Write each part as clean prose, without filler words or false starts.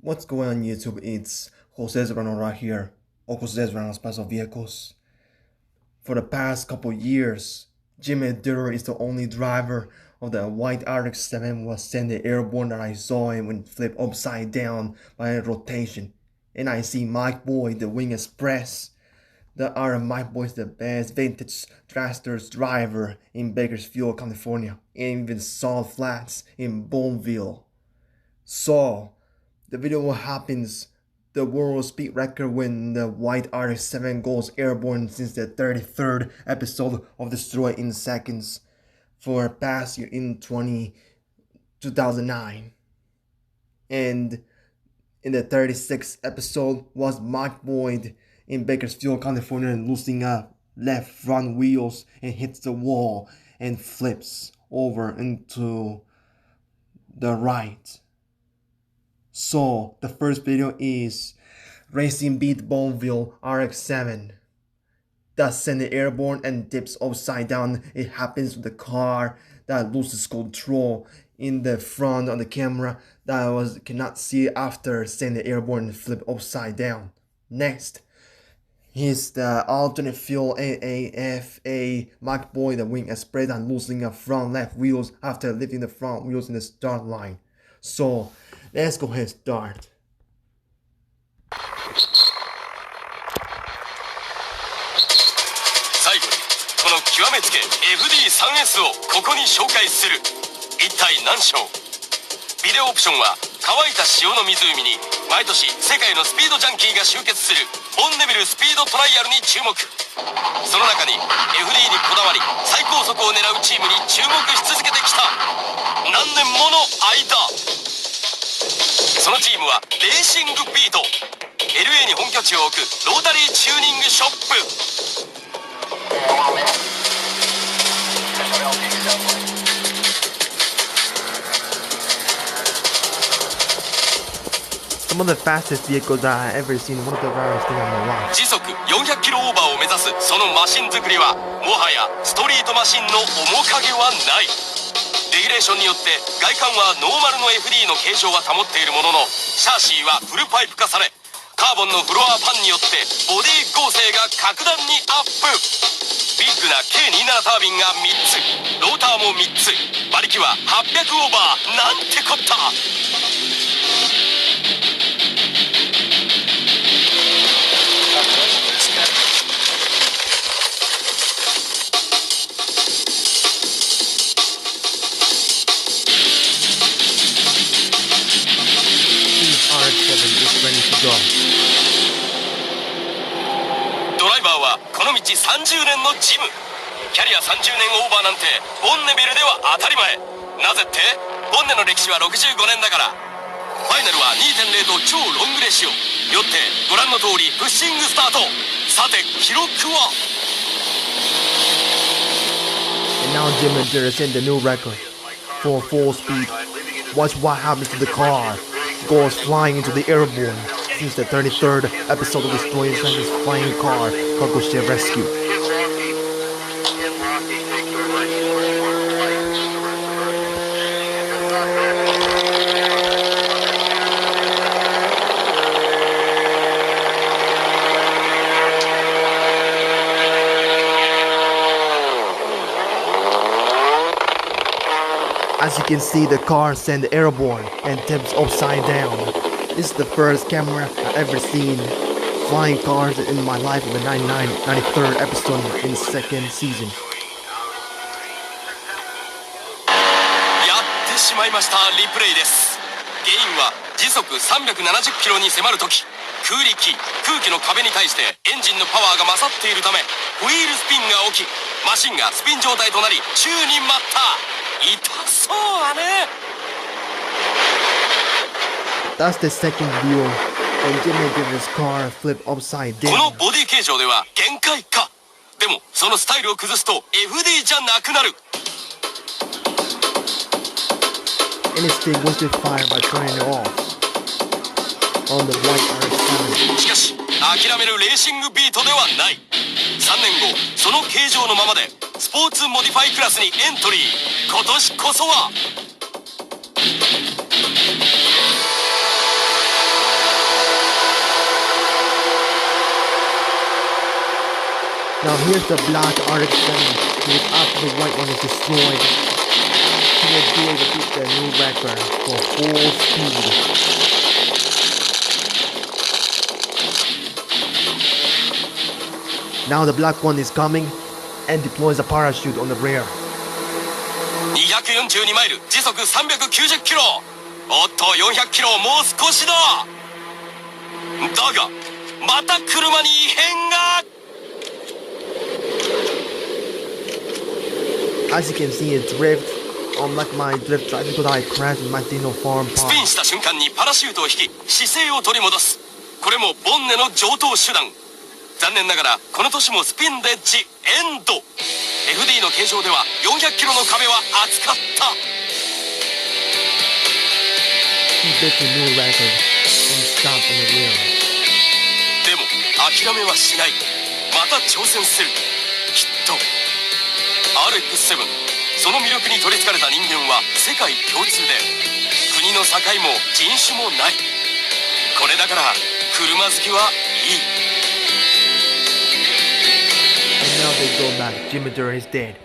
What's going on YouTube? It's Jose Zerano right here, or Jose Zerano Special Vehicles. For the past couple years, Jim mederer is the only driver of the white RX-7 was sending airborne that I saw him when flipped upside down by a rotation. And I see Mike Boy, the Wing Express. The other Mike Boy is the best vintage dragster driver in Bakersfield, California, and even Salt Flats in Boneville. So, the video what happens, the world speed record when the white RX-7 goes airborne since the 33rd episode of Destroy in Seconds for past year in 2009. And in the 36th episode was Mike Boyd in Bakersfield, California, losing a left front wheels and hits the wall and flips over into the right. So the first video is Racing Beat Boneville RX-7 that sent it airborne and dips upside down. It happens with the car that loses control in the front of the camera that cannot see after sending it airborne and flip upside down. Next is the alternate fuel AAFA Mike Boy, the Wing Express, and losing a front left wheels after lifting the front wheels in the start line. So let's go ahead and start. 最後にこの極めつけ FD3S をここに紹介する。一体何章？ビデオオプションは乾いた潮の湖に毎年世界のスピードジャンキーが集結するボンネビルスピードトライアルに注目。その中に FD にこだわり最高速を狙うチームに注目し続けてきた。何年もの間。そのチームはレーシングビート。LA に本拠地を置くロータリーチューニングショップ。Some of the fastest vehicles that I've ever seen. One of the rarest things on the road. 時速400キロオーバーを目指すそのマシン作りはもはやストリートマシンの面影はない。レギュレーションによって外観はノーマルの FD の形状は保っているもののシャーシーはフルパイプ化されカーボンのフロアパンによってボディ剛性が格段にアップ。ビッグな K27 タービンが3つローターも3つ馬力は800オーバーなんてこった。ドライバーはこの道30年のジム。キャリア30年オーバーなんてボンネビルでは当たり前。なぜってボンネの歴史は65年だから。ファイナルは 2.0 と超ロングレシオ。よってご覧の通りプッシングスタート。さて記録は And now Jim mederer set the new record for full speed. Watch what happens to the car. Goes flying into the airborne since the 33rd episode of Destroy in Seconds flying car cargo ship rescue. As you can see, the car sent airborne and tips upside down. This is the first camera I've ever seen flying cars in my life of the 93rd episode in the second season. やってしまいました。リプレイです。原因は時速370キロに迫るとき空力空気の壁に対してエンジンのパワーが勝っているためホイールスピンが起きマシンがスピン状態となり宙に舞った。痛そうだね。 That's the second view when Jim mederer's car flipped upside こ down. のボディ形状では限界か。でもそのスタイルを崩すと FD じゃなくなる。 And extinguished fire by turning it off on the white RX-7. しかし諦めるレーシングビートではない。3年後その形状のままでスポーツモディファイクラスにエントリー。今年こそは Now here's the black RX-7, which after the white one is destroyed, he will be able to beat the new record for full speed. Now the black one is coming and deploys a parachute on the rear. 242マイル時速390キロ。おっと400キロもう少しだ。だがまた車に異変が。 As you can see, it drift. Unlike my drift driving because I crashed in my dino farm スピン park. した瞬間にパラシュートを引き姿勢を取り戻す。これもボンネの上等手段。残念ながらこの年もスピンでジエンド。 FD の形状では400キロの壁は厚かった。 He beat the new record and stopped on the rear. でも諦めはしない。また挑戦する。きっと RX-7 その魅力に取りつかれた人間は世界共通で、国の境も人種もない。これだから車好きはいい。 And now they go back. Mederer is dead.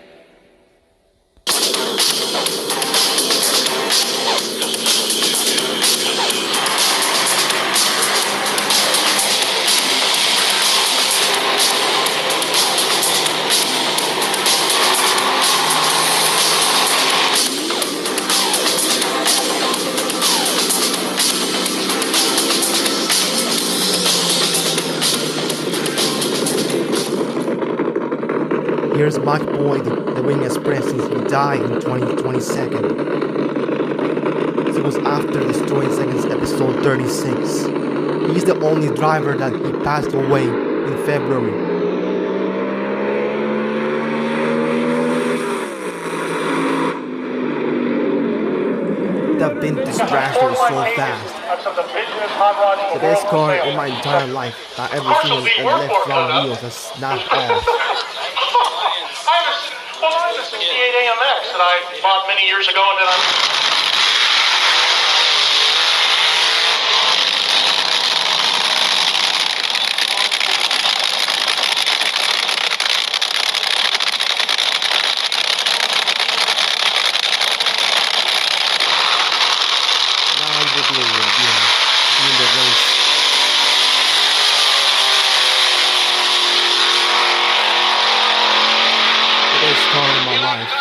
Here's Mike Boyd, the Wing Express, since he died in 2022. It was after destroying Seconds episode 36. He's the only driver that he passed away in February. The vintage dragster is so fast. The best car in my entire life that I ever seen, and left front wheels has snapped off. Well, I have a 68 AMX that I bought many years ago, and then Now we're doing the race. The best car in my life.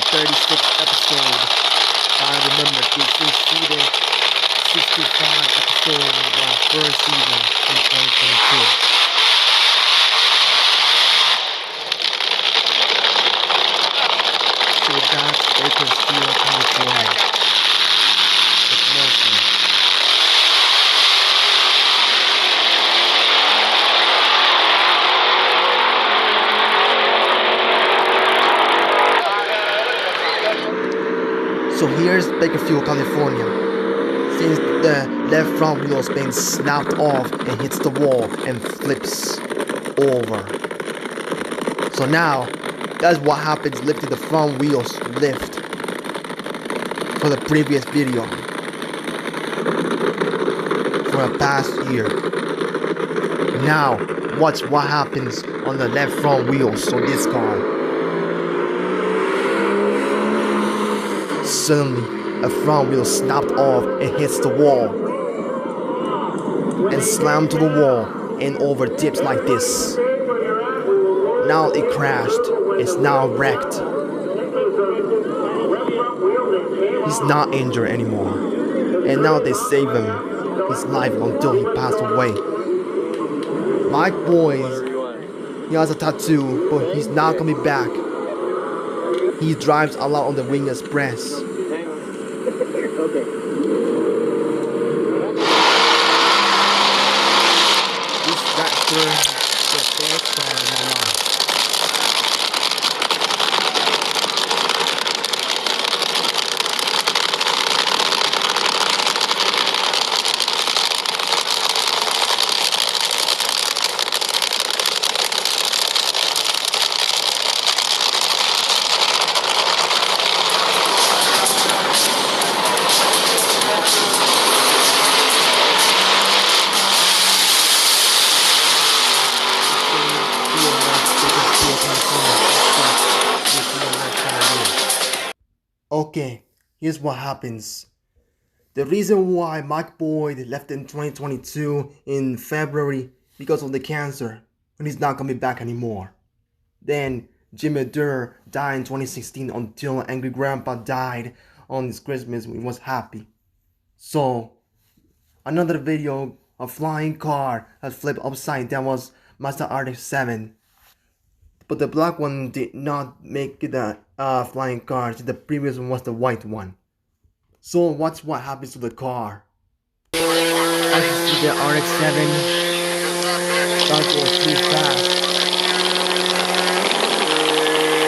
36th episode. I remember this is season 65 episode of our first season in 2022. So that's Bakersfield, California. It's mostly. So here's Bakersfield, California. Since the left front wheel has been snapped off and hits the wall and flips over. So now, that's what happens lifting the front wheels lift for the previous video for the past year. Now, watch what happens on the left front wheels on this car. Suddenly, a front wheel snapped off and hits the wall and slammed to the wall and over tips like this. Now it crashed. It's now wrecked. He's not injured anymore. And now they save him his life until he passed away. Mike Boyd, he has a tattoo, but he's not coming back. He drives a lot on the Wing Express. Okay. This dragster is the best car in my life. Okay, here's what happens. The reason why Mike Boyd left in 2022 in February because of the cancer, and he's not coming back anymore. Then Jim mederer died in 2016 until Angry Grandpa died on his Christmas when he was happy. So, another video, a flying car that flipped upside down was Mazda RX-7. But the black one did not make it a flying car, so the previous one was the white one. So watch what happens to the car. As you see the RX-7, that goes too fast.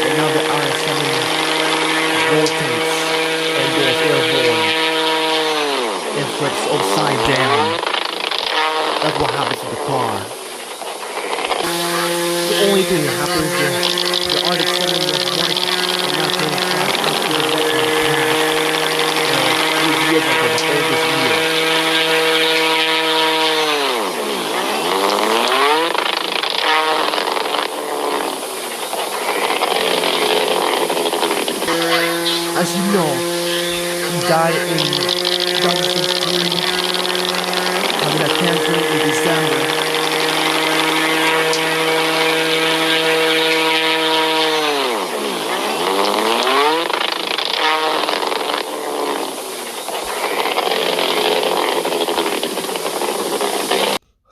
And now the RX-7 rotates and goes airborne. And flips upside down. That's what happens to the car. The only thing that happens is the RX-7 was white and now turns fast after the red one passed. 3 years after the oldest year. As you know, he died in 2016, having a cancer in December.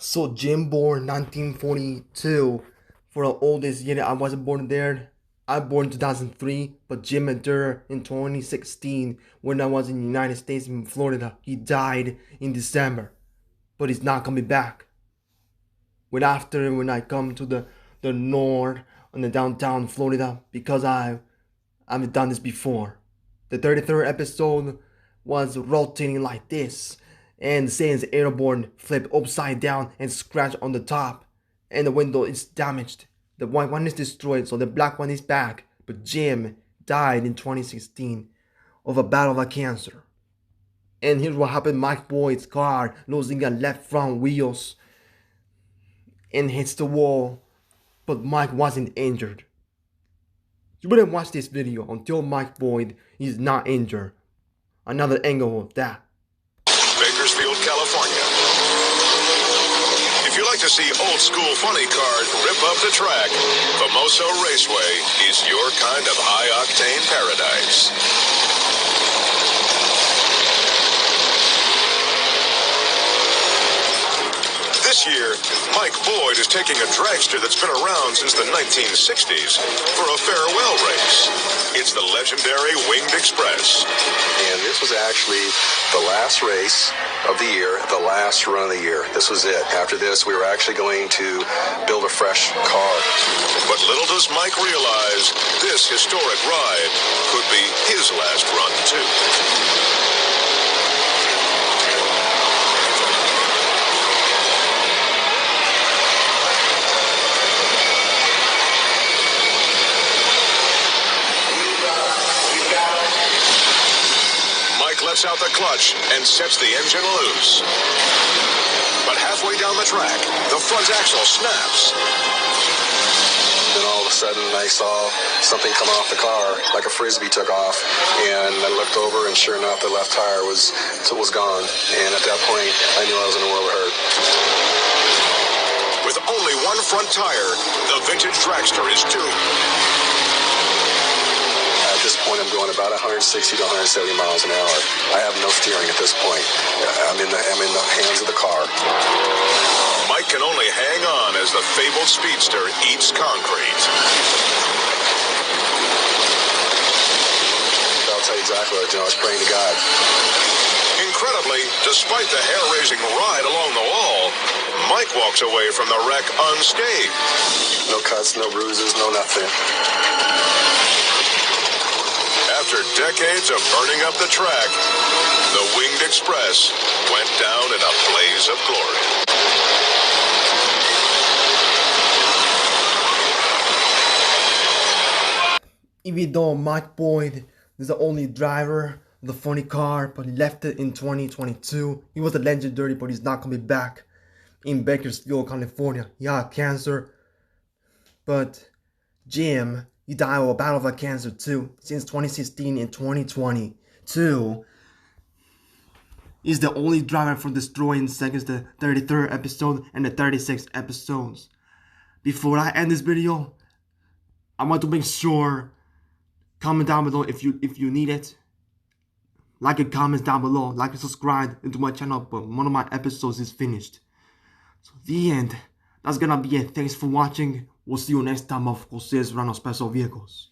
So Jim born 1942 for the oldest year. I wasn't born there. I born 2003, but Jim mederer in 2016 when I was in the United States in Florida. He died in December, but he's not coming back. When I come to the north and the downtown Florida, because I've done this before. The 33rd episode was rotating like this. And Satan's airborne flipped upside down and scratched on the top. And the window is damaged. The white one is destroyed, so the black one is back. But Jim died in 2016 of a battle of cancer. And here's what happened. Mike Boyd's car losing a left front wheels and hits the wall. But Mike wasn't injured. You wouldn't watch this video until Mike Boyd is not injured. Another angle of that. Bakersfield, California. If you like to see old school funny cars rip up the track, Famoso Raceway is your kind of high-octane paradise. This year, Mike Boyd is taking a dragster that's been around since the 1960s for a farewell race. It's the legendary Winged Express. And this was actually the last race of the year, the last run of the year. This was it. After this, we were actually going to build a fresh car. But little does Mike realize this historic ride could be his his last run, too. Mike lets out the clutch and sets the engine loose. But halfway down the track, the front axle snaps. Then all of a sudden I saw something come off the car, like a frisbee took off, and I looked over and sure enough the left tire was gone. And at that point I knew I was in a world of hurt. With only one front tire, the vintage dragster is doomed. At this point I'm going about 160 to 170 miles an hour. I have no steering at this point. I'm in the hands of the car. Mike can only hang on as the fabled speedster eats concrete. I'll tell you exactly what I do. I was praying to God. Incredibly, despite the hair-raising ride along the wall, Mike walks away from the wreck unscathed. No cuts, no bruises, no nothing. After decades of burning up the track, the Winged Express went down in a blaze of glory. Even though Mike Boyd is the only driver of the funny car, but he left it in 2022. He was a legendary, but he's not coming back. In Bakersfield, California, he had cancer. But Jim, he died of a battle of cancer too. Since 2016 and 2022, he's the only driver for destroying seconds, the 33rd episode and the 36th episodes. Before I end this video, I want to make sure, comment down below if you need it. Like and comment down below. Like and subscribe into my channel, but one of my episodes is finished. So the end. That's gonna be it. Thanks for watching. We'll see you next time of Jose's Run of Special Vehicles.